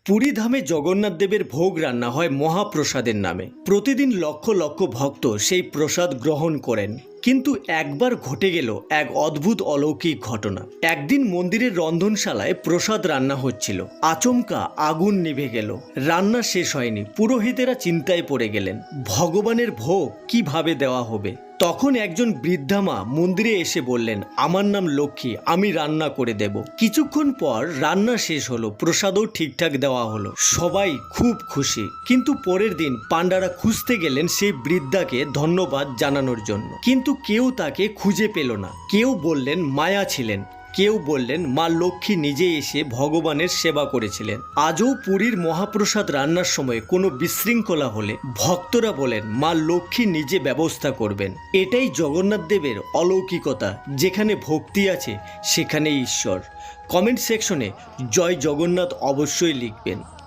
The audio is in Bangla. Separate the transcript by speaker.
Speaker 1: পুরী ধামে জগন্নাথ দেবের ভোগ রান্না হয় মহাপ্রসাদের নামে। প্রতিদিন লক্ষ লক্ষ ভক্ত সেই প্রসাদ গ্রহণ করেন। কিন্তু একবার ঘটে গেল এক অদ্ভুত অলৌকিক ঘটনা। একদিন মন্দিরের রন্ধনশালায় প্রসাদ রান্না হচ্ছিল। আচমকা আগুন নিভে গেল। রান্না শেষ হয়নি। পুরোহিতেরা চিন্তায় পড়ে গেলেন, ভগবানের ভোগ কিভাবে দেওয়া হবে। তখন একজন বৃদ্ধা মা মন্দিরে এসে বললেন, আমার নাম লক্ষ্মী, আমি রান্না করে দেব। কিছুক্ষণ পর রান্না শেষ হলো, প্রসাদও ঠিকঠাক দেওয়া হলো। সবাই খুব খুশি। কিন্তু পরের দিন পাণ্ডারা খুঁজতে গেলেন সেই বৃদ্ধাকে ধন্যবাদ জানানোর জন্য, কিন্তু কেউ তাকে খুঁজে পেল না। কেউ বললেন মায়া ছিলেন, কেউ বললেন মা লক্ষ্মী নিজে এসে ভগবানের সেবা করেছিলেন। আজও পুরীর মহাপ্রসাদ রান্নার সময় কোনো বিশৃঙ্খলা হলে ভক্তরা বলেন মা লক্ষ্মী নিজে ব্যবস্থা করবেন। এটাই জগন্নাথ দেবের অলৌকিকতা। যেখানে ভক্তি আছে সেখানে ঈশ্বর। কমেন্ট সেকশনে জয় জগন্নাথ অবশ্যই লিখবেন।